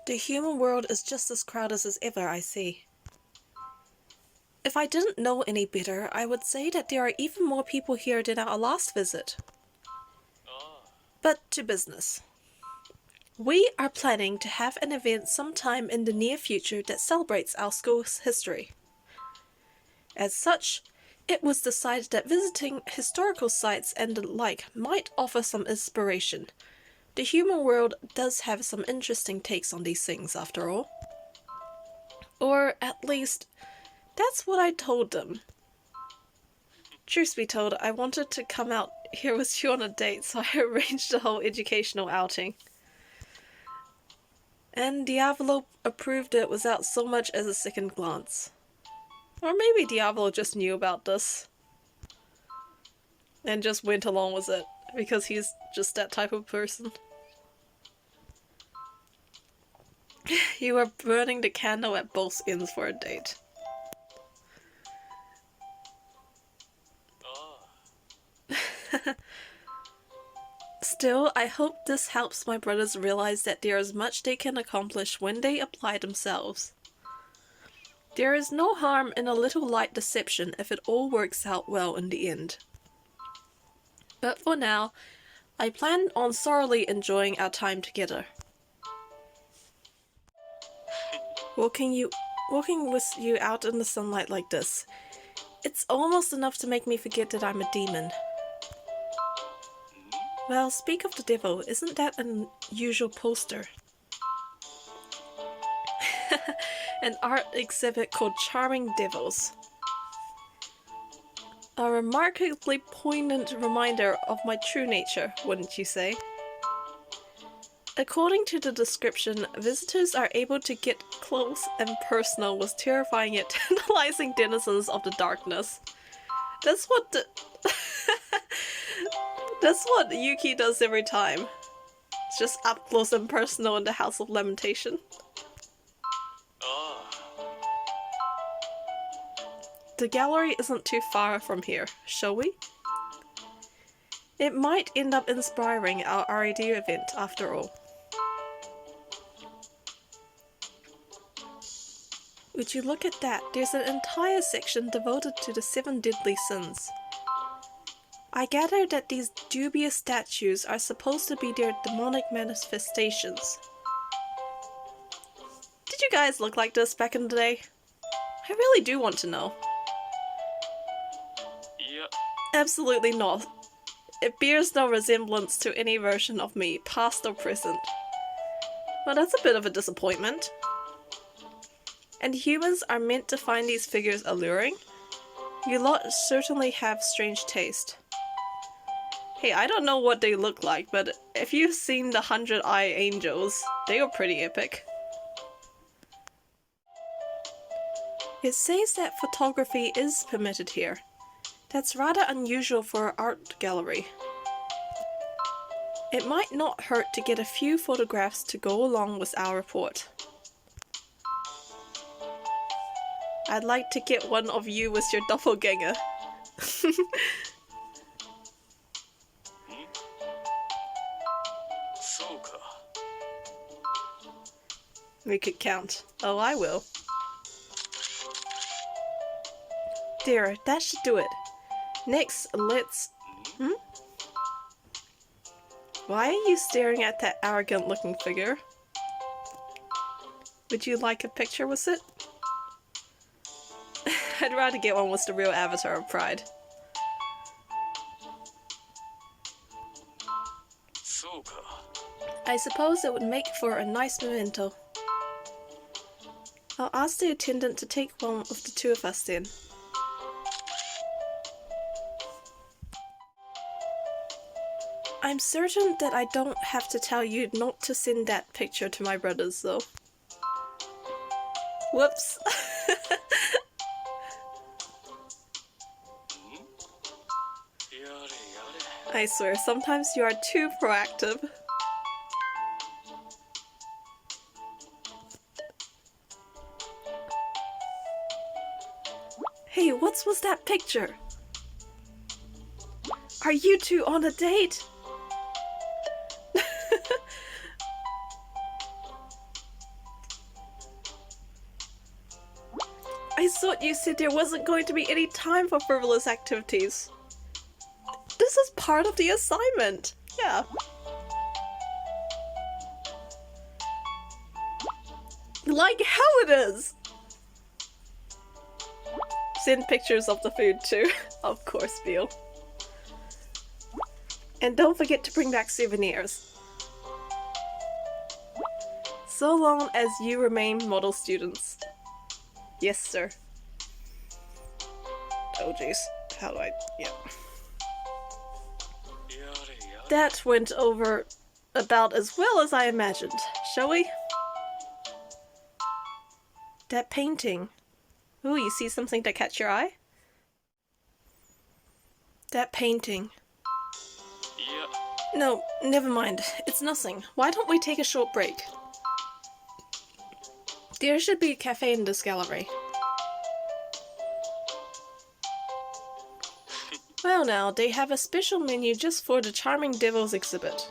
The human world is just as crowded as ever, I see. If I didn't know any better, I would say that there are even more people here than our last visit. But to business. We are planning to have an event sometime in the near future that celebrates our school's history. As such, it was decided that visiting historical sites and the like might offer some inspiration. The human world does have some interesting takes on these things, after all. Or at least, that's what I told them. Truth be told, I wanted to come out here with you on a date, so I arranged the whole educational outing. And Diavolo approved it without so much as a second glance. Or maybe Diavolo just knew about this. And just went along with it, because he's just that type of person. You are burning the candle at both ends for a date. Still, I hope this helps my brothers realize that there is much they can accomplish when they apply themselves. There is no harm in a little light deception if it all works out well in the end. But for now, I plan on thoroughly enjoying our time together. Walking with you out in the sunlight like this, it's almost enough to make me forget that I'm a demon. Well, speak of the devil, isn't that an unusual poster? An art exhibit called Charming Devils. A remarkably poignant reminder of my true nature, wouldn't you say? According to the description, visitors are able to get close and personal with terrifying yet tantalizing denizens of the darkness. That's what That's what Yuki does every time. It's just up close and personal in the House of Lamentation. The gallery isn't too far from here, shall we? It might end up inspiring our RAD event after all. Would you look at that? There's an entire section devoted to the 7 deadly sins. I gather that these dubious statues are supposed to be their demonic manifestations. Did you guys look like this back in the day? I really do want to know. Yeah. Absolutely not. It bears no resemblance to any version of me, past or present. Well, that's a bit of a disappointment. And humans are meant to find these figures alluring? You lot certainly have strange taste. Hey, I don't know what they look like, but if you've seen the 100-Eye Angels, they are pretty epic. It says that photography is permitted here. That's rather unusual for an art gallery. It might not hurt to get a few photographs to go along with our report. I'd like to get one of you with your doppelganger. We could count. Oh, I will. There, that should do it. Next, let's... Why are you staring at that arrogant looking figure? Would you like a picture with it? I'd rather get one with the real avatar of Pride. I suppose it would make for a nice memento. I'll ask the attendant to take one of the two of us then. I'm certain that I don't have to tell you not to send that picture to my brothers, though. Whoops. I swear, sometimes you are too proactive. Hey, what's with that picture? Are you two on a date? I thought you said there wasn't going to be any time for frivolous activities. This is part of the assignment. Yeah. Like how it is! Send pictures of the food too. Of course, Beale. And don't forget to bring back souvenirs. So long as you remain model students. Yes, sir. Oh jeez. How do I... yeah. That went over about as well as I imagined. Shall we? That painting. Ooh, you see something that catch your eye? That painting. Yeah. No, never mind. It's nothing. Why don't we take a short break? There should be a cafe in this gallery. Well now, they have a special menu just for the Charming Devils exhibit.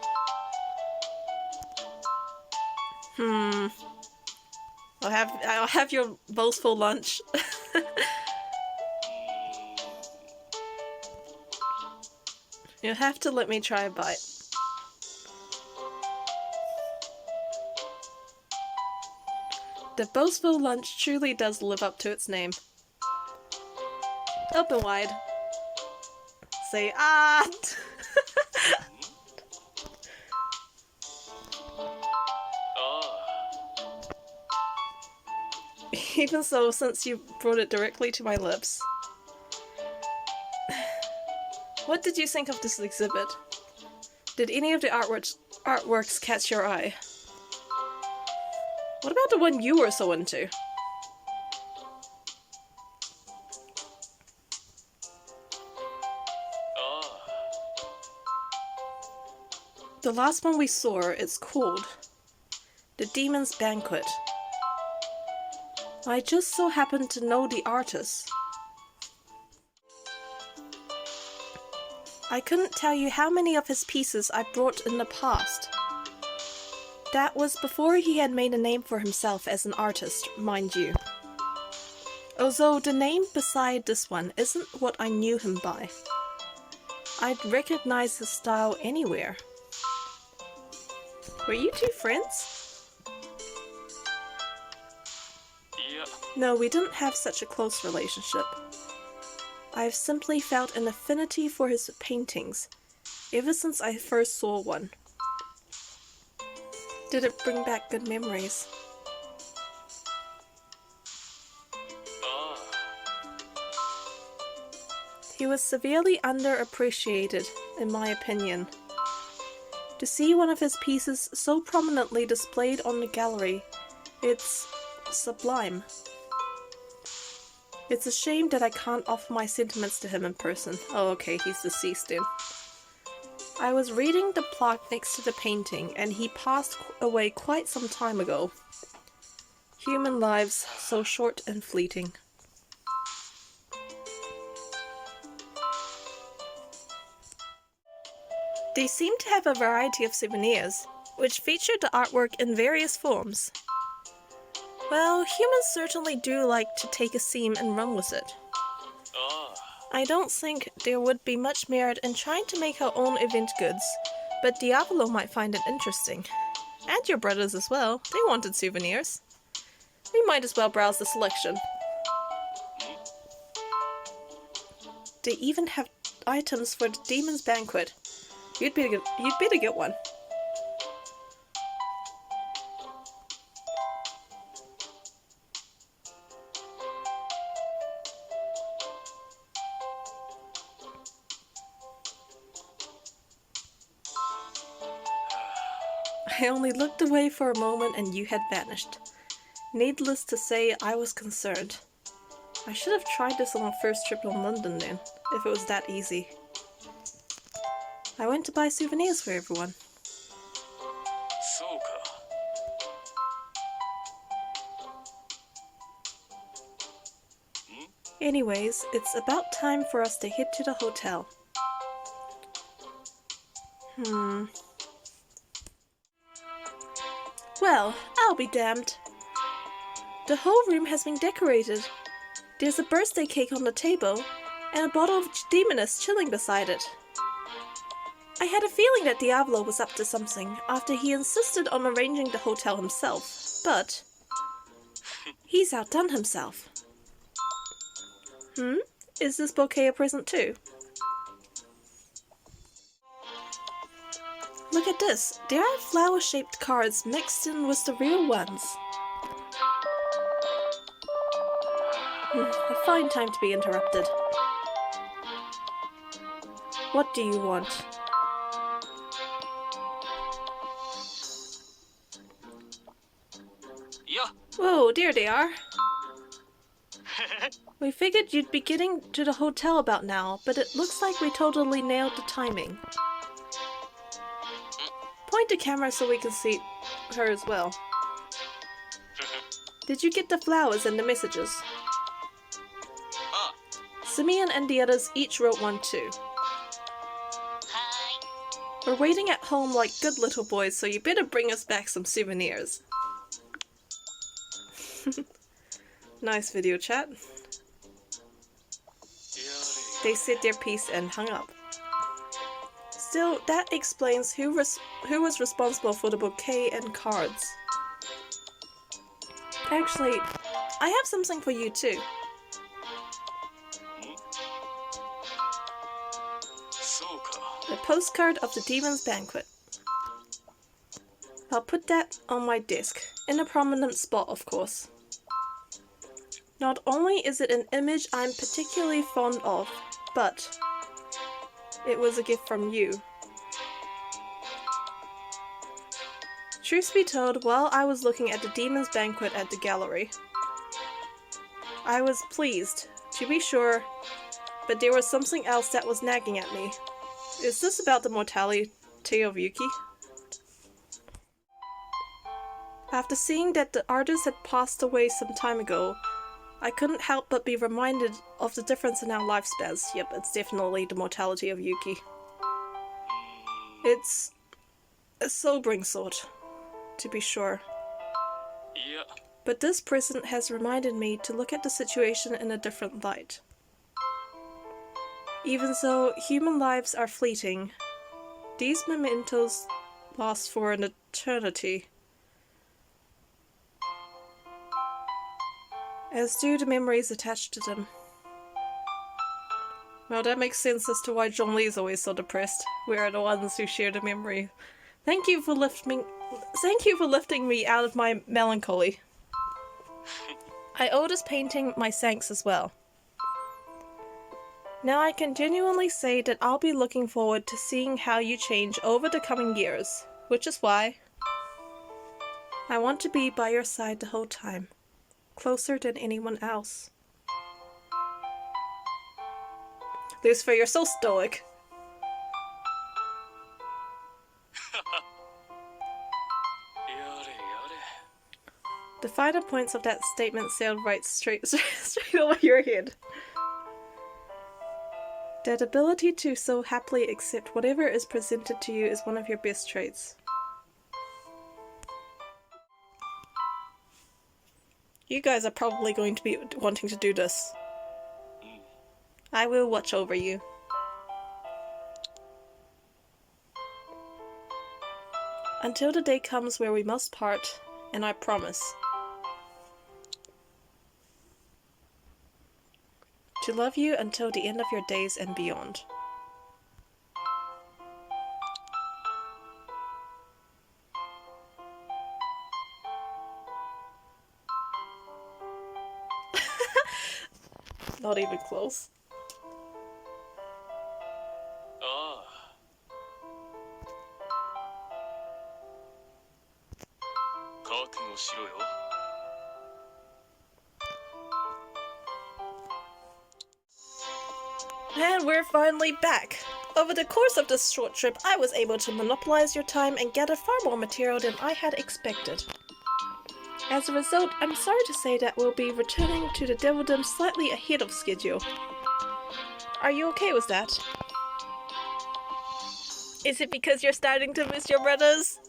I'll have your boastful lunch. You'll have to let me try a bite. The boastful lunch truly does live up to its name. Open wide. Say ah! Even so, since you brought it directly to my lips. What did you think of this exhibit? Did any of the artworks catch your eye? What about the one you were so into? The last one we saw, it's called The Demon's Banquet. I just so happen to know the artist. I couldn't tell you how many of his pieces I brought in the past. That was before he had made a name for himself as an artist, mind you. Although the name beside this one isn't what I knew him by. I'd recognize his style anywhere. Were you two friends? No, we didn't have such a close relationship. I've simply felt an affinity for his paintings, ever since I first saw one. Did it bring back good memories? He was severely underappreciated, in my opinion. To see one of his pieces so prominently displayed on the gallery, it's sublime. It's a shame that I can't offer my sentiments to him in person. Oh, okay, he's deceased then. I was reading the plaque next to the painting, and he passed away quite some time ago. Human lives, so short and fleeting. They seem to have a variety of souvenirs, which featured the artwork in various forms. Well, humans certainly do like to take a theme and run with it. I don't think there would be much merit in trying to make our own event goods, but Diavolo might find it interesting. And your brothers as well, they wanted souvenirs. We might as well browse the selection. They even have items for the Demon's Banquet. You'd better get one. I only looked away for a moment and you had vanished. Needless to say, I was concerned. I should have tried this on my first trip to London then, if it was that easy. I went to buy souvenirs for everyone. Anyways, it's about time for us to head to the hotel. Well, I'll be damned. The whole room has been decorated. There's a birthday cake on the table, and a bottle of Demoness chilling beside it. I had a feeling that Diablo was up to something after he insisted on arranging the hotel himself, but he's outdone himself. Is this bouquet a present too? Look at this, there are flower-shaped cards mixed in with the real ones. A fine time to be interrupted. What do you want? Yeah. Whoa, there they are. We figured you'd be getting to the hotel about now, but it looks like we totally nailed the timing. Point the camera so we can see her as well. Did you get the flowers and the messages? Simeon and the others each wrote one too. Hi. We're waiting at home like good little boys, so you better bring us back some souvenirs. Nice video chat. They said their piece and hung up. Still, that explains who was responsible for the bouquet and cards. Actually, I have something for you too. A postcard of the Demon's Banquet. I'll put that on my desk, in a prominent spot of course. Not only is it an image I'm particularly fond of, but it was a gift from you. Truth be told, while I was looking at the Demon's Banquet at the gallery, I was pleased, to be sure, but there was something else that was nagging at me. Is this about the mortality of Yuki? After seeing that the artist had passed away some time ago, I couldn't help but be reminded of the difference in our lifespans. Yep, it's definitely the mortality of Yuki. It's a sobering thought, to be sure. Yeah. But this present has reminded me to look at the situation in a different light. Even though human lives are fleeting, these mementos last for an eternity. As do the memories attached to them. Well, that makes sense as to why John Lee is always so depressed. We are the ones who share the memory. Thank you for lifting me out of my melancholy. I owe this painting my thanks as well. Now I can genuinely say that I'll be looking forward to seeing how you change over the coming years, which is why I want to be by your side the whole time, closer than anyone else. Lucifer, you're so stoic. The finer points of that statement sailed right straight over your head. That ability to so happily accept whatever is presented to you is one of your best traits. You guys are probably going to be wanting to do this. I will watch over you. Until the day comes where we must part, and I promise to love you until the end of your days and beyond. Not even close. And we're finally back! Over the course of this short trip, I was able to monopolize your time and gather far more material than I had expected. As a result, I'm sorry to say that we'll be returning to the Devildom slightly ahead of schedule. Are you okay with that? Is it because you're starting to miss your brothers?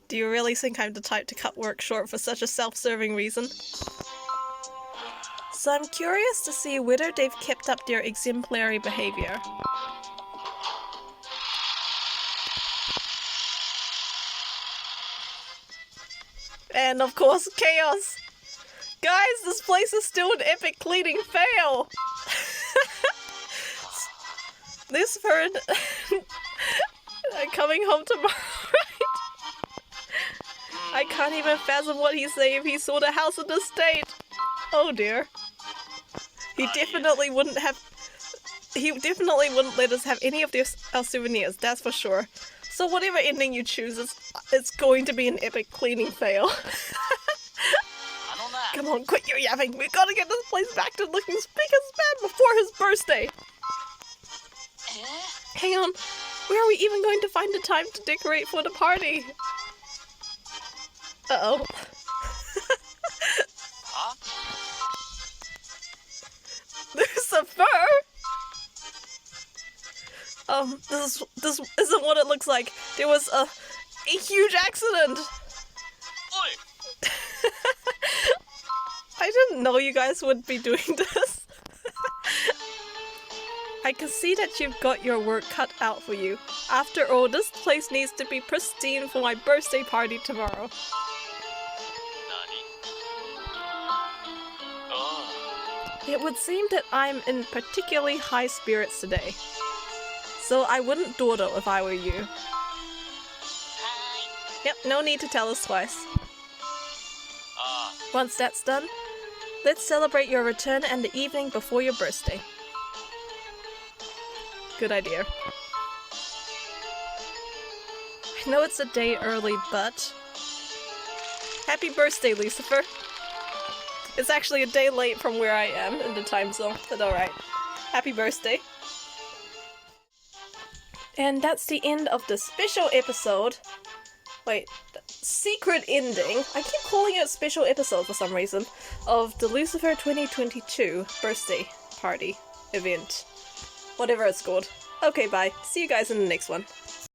Do you really think I'm the type to cut work short for such a self-serving reason? So I'm curious to see whether they've kept up their exemplary behavior. And of course, chaos! Guys, this place is still an epic cleaning fail! Lucifer coming home tomorrow, right? I can't even fathom what he'd say if he saw the house in this state. Oh dear. He definitely wouldn't let us have any of our souvenirs, that's for sure. So whatever ending you choose, it's going to be an epic cleaning fail. Come on, quit your yapping. We've got to get this place back to looking spick and span before his birthday. Hang on, where are we even going to find the time to decorate for the party? Uh-oh. Lucifer! This isn't what it looks like. There was a huge accident! I didn't know you guys would be doing this. I can see that you've got your work cut out for you. After all, this place needs to be pristine for my birthday party tomorrow. It would seem that I'm in particularly high spirits today. So I wouldn't dawdle if I were you. Yep, no need to tell us twice. Once that's done, let's celebrate your return and the evening before your birthday. Good idea. I know it's a day early, but... Happy birthday, Lucifer! It's actually a day late from where I am in the time zone, but alright. Happy birthday. And that's the end of the special episode. Wait, secret ending? I keep calling it a special episode for some reason. Of the Lucifer 2022 birthday party event. Whatever it's called. Okay, bye. See you guys in the next one.